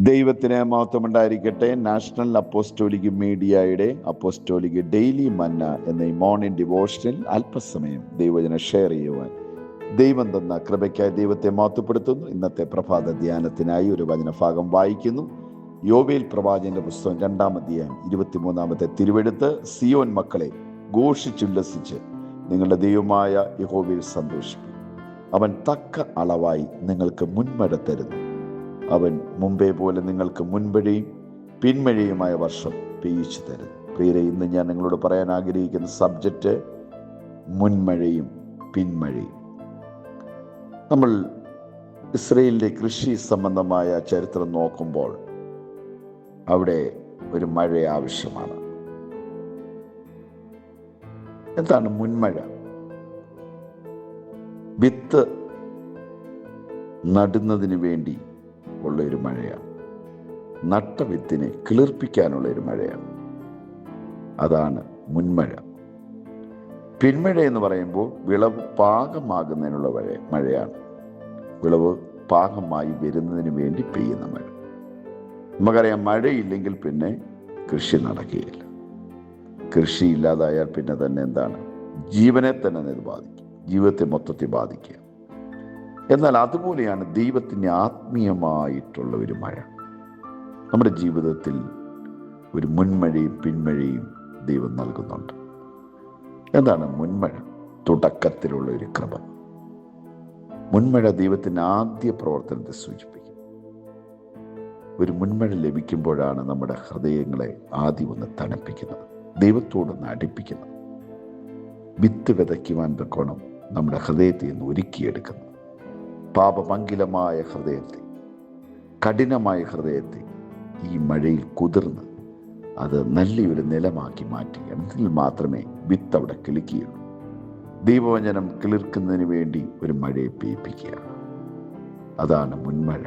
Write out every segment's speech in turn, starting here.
ദൈവത്തിന് മഹത്വമുണ്ടായിരിക്കട്ടെ. National apostolic മീഡിയയുടെ apostolic daily മന്ന എന്ന ഈ മോർണിംഗ് ഡിവോഷനിൽ അല്പസമയം ദൈവവചനം ഷെയർ ചെയ്യുവാൻ ദൈവം തന്ന കൃപയ്ക്കായി ദൈവത്തെ മഹത്വപ്പെടുത്തുന്നു. ഇന്നത്തെ പ്രഭാത ധ്യാനത്തിനായി ഒരു വചനഭാഗം വായിക്കുന്നു. യോവേൽ പ്രവാചകന്റെ പുസ്തകം 2-ാം അധ്യായം 23-ാമത്തെ തിരുവെഴുത്ത്. സിയോൻ മക്കളെ, ഘോഷിച്ചുല്ലസിച്ച് നിങ്ങളുടെ ദൈവമായ യഹോവയിൽ സന്തോഷിക്കും. അവൻ തക്ക അളവായി നിങ്ങൾക്ക് മുൻമഴ തരുന്നു. അവൻ മുമ്പേ പോലെ നിങ്ങൾക്ക് മുൻമഴയും പിന്മഴയുമായ വർഷം പെയ്യിച്ചു തരുന്നു. പ്രിയരെ, ഇന്ന് ഞാൻ നിങ്ങളോട് പറയാൻ ആഗ്രഹിക്കുന്ന സബ്ജക്റ്റ് മുൻമഴയും പിന്മഴയും. നമ്മൾ ഇസ്രയേലിൻ്റെ കൃഷി സംബന്ധമായ ചരിത്രം നോക്കുമ്പോൾ അവിടെ ഒരു മഴ ആവശ്യമാണ്. എന്താണ് മുൻമഴ? വിത്ത് നടുന്നതിന് വേണ്ടി ഉള്ള ഒരു മഴയാണ്. നട്ട വിത്തിനെ കിളിർപ്പിക്കാനുള്ള ഒരു മഴയാണ്. അതാണ് മുൻമഴ. പിന്മഴ എന്ന് പറയുമ്പോൾ വിളവ് പാകമാകുന്നതിനുള്ള മഴയാണ്. വിളവ് പാകമായി വരുന്നതിന് വേണ്ടി പെയ്യുന്ന മഴ. നമുക്കറിയാം, മഴയില്ലെങ്കിൽ പിന്നെ കൃഷി നടക്കുകയില്ല. കൃഷി ഇല്ലാതായാൽ പിന്നെ തന്നെ എന്താണ്? ജീവനെ തന്നെ അത് ബാധിക്കും, ജീവിതത്തെ മൊത്തത്തിൽ ബാധിക്കുക. എന്നാൽ അതുപോലെയാണ് ദൈവത്തിൻ്റെ ആത്മീയമായിട്ടുള്ള ഒരു മഴ. നമ്മുടെ ജീവിതത്തിൽ ഒരു മുൻമഴയും പിന്മഴയും ദൈവം നൽകുന്നുണ്ട്. എന്താണ് മുൻമഴ? തുടക്കത്തിലുള്ള ഒരു കൃപ. മുൻമഴ ദൈവത്തിൻ്റെ ആദ്യ പ്രവർത്തനത്തെ സൂചിപ്പിക്കും. ഒരു മുൻമഴ ലഭിക്കുമ്പോഴാണ് നമ്മുടെ ഹൃദയങ്ങളെ ആദ്യം ഒന്ന് തണുപ്പിക്കുന്നത്, ദൈവത്തോടൊന്ന് അടുപ്പിക്കുന്നത്. വിത്ത് വിതയ്ക്കുവാൻ തക്കോണം നമ്മുടെ ഹൃദയത്തെ ഒന്ന് ഒരുക്കിയെടുക്കുന്നു. പാപമംഗിലമായ ഹൃദയത്തെ, കഠിനമായ ഹൃദയത്തെ ഈ മഴയിൽ കുതിർന്ന് അത് നല്ലൊരു നിലമാക്കി മാറ്റുക. അതിൽ മാത്രമേ വിത്ത് അവിടെ കിളിക്കുകയുള്ളൂ. ദൈവവചനം കിളിർക്കുന്നതിന് വേണ്ടി ഒരു മഴയെ പെയ്യിപ്പിക്കുക. അതാണ് മുൻമഴ.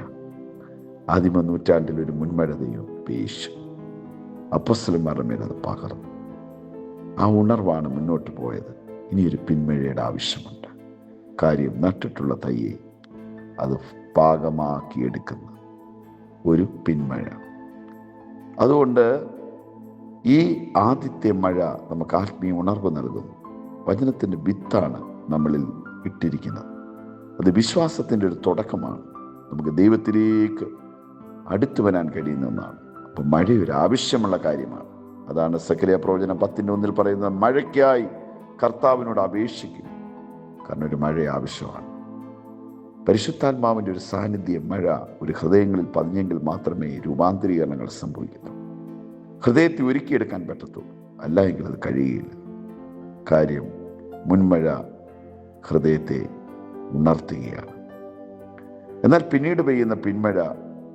ആദിമ നൂറ്റാണ്ടിൽ ഒരു മുൻമഴ ദൈവം പെയ്യിച്ചു. അപ്പോസ്തലന്മാരുടെ മേൽ അത് പകർന്നു. ആ ഉണർവാണ് മുന്നോട്ട് പോയത്. ഇനിയൊരു പിന്മഴയുടെ ആവശ്യമുണ്ട്. കാര്യം, നട്ടിട്ടുള്ള തയ്യെ അത് പാകമാക്കിയെടുക്കുന്ന ഒരു പിന്മഴ. അതുകൊണ്ട് ഈ ആദ്യത്തെ മഴ നമുക്ക് ആത്മീയ ഉണർവ് നൽകുന്നു. വചനത്തിൻ്റെ വിത്താണ് നമ്മളിൽ ഇട്ടിരിക്കുന്നത്. അത് വിശ്വാസത്തിൻ്റെ ഒരു തുടക്കമാണ്. നമുക്ക് ദൈവത്തിലേക്ക് അടുത്തു വരാൻ കഴിയുന്ന ഒന്നാണ്. അപ്പം മഴ ഒരു ആവശ്യമുള്ള കാര്യമാണ്. അതാണ് സക്കറിയ പ്രവചനം 10:1 പറയുന്നത്, മഴയ്ക്കായി കർത്താവിനോട് അപേക്ഷിക്കും. കാരണം ഒരു മഴ ആവശ്യമാണ്. പരിശുദ്ധാത്മാവിൻ്റെ ഒരു സാന്നിധ്യം, മഴ ഒരു ഹൃദയങ്ങളിൽ പതിഞ്ഞെങ്കിൽ മാത്രമേ രൂപാന്തരീകരണങ്ങൾ സംഭവിക്കത്തുള്ളൂ. ഹൃദയത്തെ ഒരുക്കിയെടുക്കാൻ പറ്റത്തുള്ളൂ. അല്ല എങ്കിൽ അത് കഴിയുകയില്ല. കാര്യം, മുൻമഴ ഹൃദയത്തെ ഉണർത്തുകയാണ്. എന്നാൽ പിന്നീട് പെയ്യുന്ന പിന്മഴ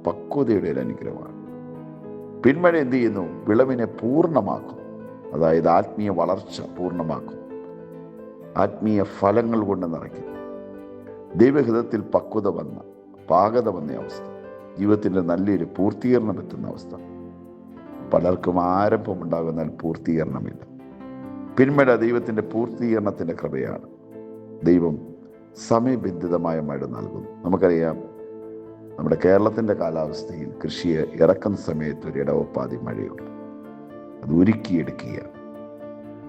പക്വതയുടെ ഒരു അനുഗ്രഹമാണ്. പിന്മഴ എന്ത് ചെയ്യുന്നു? വിളവിനെ പൂർണ്ണമാക്കും. അതായത് ആത്മീയ വളർച്ച പൂർണ്ണമാക്കും. ആത്മീയ ഫലങ്ങൾ കൊണ്ട് നിറയ്ക്കുന്നു. ദൈവഹിതത്തിൽ പക്വത വന്ന, പാകത വന്ന അവസ്ഥ, ജീവിതത്തിൻ്റെ നല്ലൊരു പൂർത്തീകരണം എത്തുന്ന അവസ്ഥ. പലർക്കും ആരംഭമുണ്ടാകുന്നാൽ പൂർത്തീകരണമില്ല. പിന്മഴ ദൈവത്തിൻ്റെ പൂർത്തീകരണത്തിൻ്റെ കൃപയാണ്. ദൈവം സമയബന്ധിതമായ മഴ നൽകുന്നു. നമുക്കറിയാം, നമ്മുടെ കേരളത്തിൻ്റെ കാലാവസ്ഥയിൽ കൃഷിയെ ഇറക്കുന്ന സമയത്ത് ഒരു ഇടവപ്പാതി മഴയുണ്ട്. അത് ഒരുക്കിയെടുക്കുകയാണ്.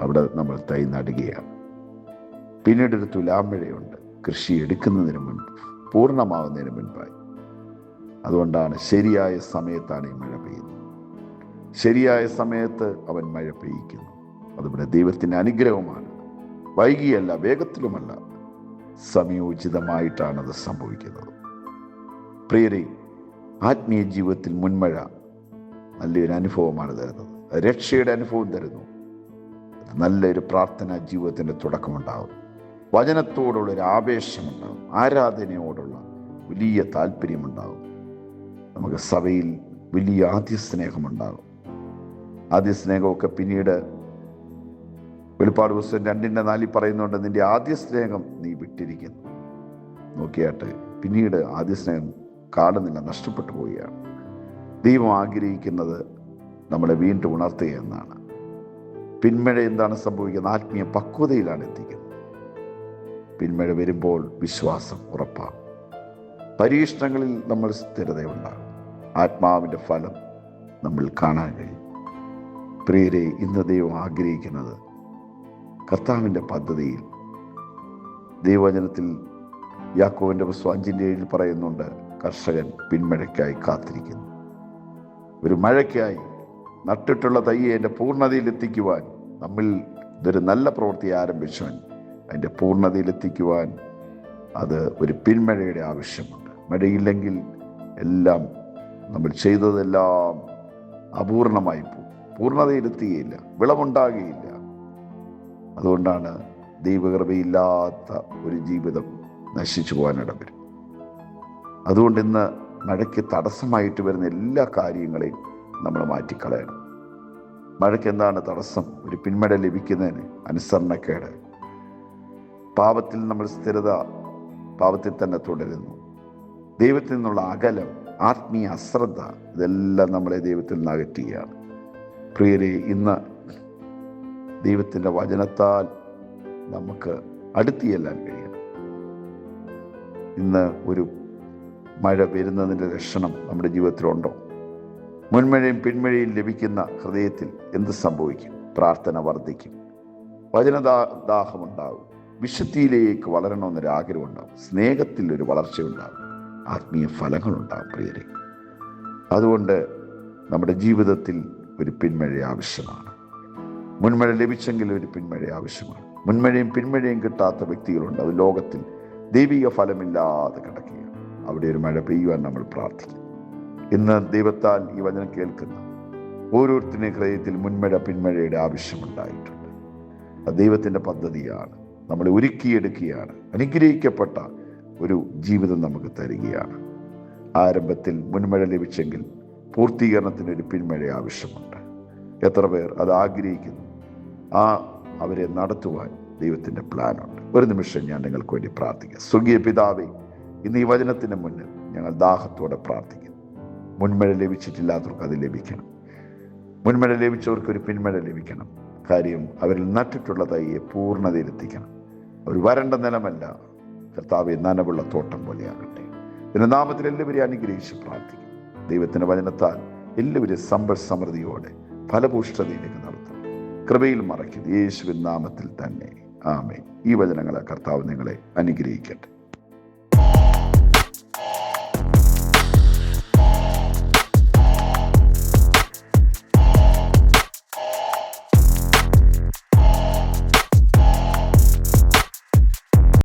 അവിടെ നമ്മൾ തൈ നടുകയാണ്. പിന്നീടൊരു തുലാമഴയുണ്ട്, കൃഷി എടുക്കുന്നതിന് മുൻപ്, പൂർണ്ണമാവുന്നതിന് മുൻപായി. അതുകൊണ്ടാണ് ശരിയായ സമയത്താണ് ഈ മഴ പെയ്യുന്നത്. ശരിയായ സമയത്ത് അവൻ മഴ പെയ്യിക്കുന്നു. അതുപോലെ ദൈവത്തിൻ്റെ അനുഗ്രഹമാണ്. വൈകിയല്ല, വേഗത്തിലുമല്ല, സമയോചിതമായിട്ടാണ് അത് സംഭവിക്കുന്നത്. പ്രിയരെ, ആത്മീയ ജീവിതത്തിൽ മുൻമഴ നല്ലൊരു അനുഭവമാണ് തരുന്നത്. രക്ഷയുടെ അനുഭവം തരുന്നു. നല്ലൊരു പ്രാർത്ഥനാ ജീവിതത്തിൻ്റെ തുടക്കമുണ്ടാകും. വചനത്തോടുള്ളൊരു ആവേശമുണ്ടാകും. ആരാധനയോടുള്ള വലിയ താല്പര്യമുണ്ടാകും. നമുക്ക് സഭയിൽ വലിയ ആദ്യ സ്നേഹമുണ്ടാകും. ആദ്യ സ്നേഹമൊക്കെ പിന്നീട് വെളിപ്പാട് പുസ്തകം 2:4 പറയുന്നുണ്ട്, നിന്റെ ആദ്യ സ്നേഹം നീ വിട്ടിരിക്കുന്നു. നോക്കിയാട്ടെ, പിന്നീട് ആദ്യ സ്നേഹം കാണുന്നില്ല, നഷ്ടപ്പെട്ടു പോവുകയാണ്. ദൈവം ആഗ്രഹിക്കുന്നത് നമ്മളെ വീണ്ടും ഉണർത്തുക എന്നാണ്. പിന്മഴ എന്താണ് സംഭവിക്കുന്നത്? ആത്മീയ പക്വതയിലാണ് എത്തിക്കുന്നത്. പിന്മഴ വരുമ്പോൾ വിശ്വാസം ഉറപ്പാകും. പരീക്ഷണങ്ങളിൽ നമ്മൾ സ്ഥിരതയുണ്ടാകും. ആത്മാവിൻ്റെ ഫലം നമ്മൾ കാണാൻ കഴിയും. പ്രിയരെ, ഇന്ന് ദൈവം ആഗ്രഹിക്കുന്നത് കർത്താവിൻ്റെ പദ്ധതിയിൽ, ദൈവവചനത്തിൽ യാക്കോബിൻ്റെ പുസ്തകം 5:7 പറയുന്നുണ്ട്, കർഷകൻ പിന്മഴയ്ക്കായി കാത്തിരിക്കുന്നു. ഒരു മഴയ്ക്കായി നട്ടിട്ടുള്ള തയ്യെ എൻ്റെ പൂർണ്ണതയിലെത്തിക്കുവാൻ നമ്മിൽ ഇതൊരു നല്ല പ്രവൃത്തി ആരംഭിച്ചവൻ അതിൻ്റെ പൂർണ്ണതയിലെത്തിക്കുവാൻ അത് ഒരു പിന്മഴയുടെ ആവശ്യമുണ്ട്. മഴയില്ലെങ്കിൽ എല്ലാം നമ്മൾ ചെയ്തതെല്ലാം അപൂർണമായി പോകും, പൂർണ്ണതയിലെത്തുകയില്ല, വിളവുണ്ടാകുകയില്ല. അതുകൊണ്ടാണ് ദൈവകൃപയില്ലാത്ത ഒരു ജീവിതം നശിച്ചു പോകാനിട വരും. അതുകൊണ്ട് ഇന്ന് മഴയ്ക്ക് തടസ്സമായിട്ട് വരുന്ന എല്ലാ കാര്യങ്ങളെയും നമ്മൾ മാറ്റിക്കളയണം. മഴയ്ക്ക് എന്താണ് തടസ്സം? ഒരു പിന്മഴ ലഭിക്കുന്നതിന് അനുസരണക്കേട്, പാപത്തിൽ നമ്മൾ സ്ഥിരത, പാപത്തിൽ തന്നെ തുടരുന്നു, ദൈവത്തിൽ നിന്നുള്ള അകലം, ആത്മീയ അശ്രദ്ധ, ഇതെല്ലാം നമ്മളെ ദൈവത്തിൽ നിന്ന് അകറ്റുകയാണ്. പ്രിയരെ, ഇന്ന് ദൈവത്തിൻ്റെ വചനത്താൽ നമുക്ക് അടുത്ത് ചെല്ലാൻ കഴിയണം. ഇന്ന് ഒരു മഴ വരുന്നതിൻ്റെ ലക്ഷണം നമ്മുടെ ജീവിതത്തിലുണ്ടോ? മുൻമഴയും പിന്മഴയും ലഭിക്കുന്ന ഹൃദയത്തിൽ എന്ത് സംഭവിക്കും? പ്രാർത്ഥന വർദ്ധിക്കും, വചനദാഹമുണ്ടാകും, വിശുദ്ധിയിലേക്ക് വളരണമെന്നൊരാഗ്രഹം ഉണ്ടാകും, സ്നേഹത്തിൽ ഒരു വളർച്ചയുണ്ടാകും, ആത്മീയ ഫലങ്ങളുണ്ടാകും. പ്രിയരെ, അതുകൊണ്ട് നമ്മുടെ ജീവിതത്തിൽ ഒരു പിന്മഴ ആവശ്യമാണ്. മുൻമഴ ലഭിച്ചെങ്കിൽ ഒരു പിന്മഴ ആവശ്യമാണ്. മുൻമഴയും പിന്മഴയും കിട്ടാത്ത വ്യക്തികളുണ്ട്. അത് ലോകത്തിൽ ദൈവിക ഫലമില്ലാതെ കിടക്കുകയാണ്. അവിടെ ഒരു മഴ പെയ്യുവാൻ നമ്മൾ പ്രാർത്ഥിക്കും. ഇന്ന് ദൈവത്താൽ ഈ വചനം കേൾക്കുന്ന ഓരോരുത്തരുടെയും ഹൃദയത്തിൽ മുൻമഴ പിന്മഴയുടെ ആവശ്യമുണ്ടായിട്ടുണ്ട്. അത് ദൈവത്തിൻ്റെ പദ്ധതിയാണ്. നമ്മളെ ഒരുക്കിയെടുക്കുകയാണ്. അനുഗ്രഹിക്കപ്പെട്ട ഒരു ജീവിതം നമുക്ക് തരികയാണ്. ആരംഭത്തിൽ മുൻമഴ ലഭിച്ചെങ്കിൽ പൂർത്തീകരണത്തിനൊരു പിന്മഴ ആവശ്യമുണ്ട്. എത്ര പേർ അത് ആഗ്രഹിക്കുന്നു? അവരെ നടത്തുവാൻ ദൈവത്തിൻ്റെ പ്ലാനുണ്ട്. ഒരു നിമിഷം ഞാൻ നിങ്ങൾക്ക് വേണ്ടി പ്രാർത്ഥിക്കാം. സ്വർഗീയ പിതാവേ, ഇന്ന് ഈ വചനത്തിന് മുന്നിൽ ഞങ്ങൾ ദാഹത്തോടെ പ്രാർത്ഥിക്കുന്നു. മുൻമഴ ലഭിച്ചിട്ടില്ലാത്തവർക്ക് അത് ലഭിക്കണം. മുൻമഴ ലഭിച്ചവർക്ക് ഒരു പിന്മഴ ലഭിക്കണം. കാര്യം, അവരിൽ നട്ടിട്ടുള്ള തൈയെ പൂർണ്ണതയിലെത്തിക്കണം. ഒരു വരണ്ട നിലമല്ല, കർത്താവെ, നനവുള്ള തോട്ടം പോലെയാകട്ടെ. ഇതിൻ്റെ നാമത്തിൽ എല്ലാവരെയും അനുഗ്രഹിച്ച് പ്രാർത്ഥിക്കും. ദൈവത്തിൻ്റെ വചനത്താൽ എല്ലാവരും സമ്പൽ സമൃദ്ധിയോടെ ഫലപുഷ്ടതയിലേക്ക് നടത്തും. കൃപയിൽ മറയ്ക്കും യേശുവിൻ നാമത്തിൽ തന്നെ. ആമേൻ. ഈ വചനങ്ങളെ കർത്താവ് നിങ്ങളെ അനുഗ്രഹിക്കട്ടെ.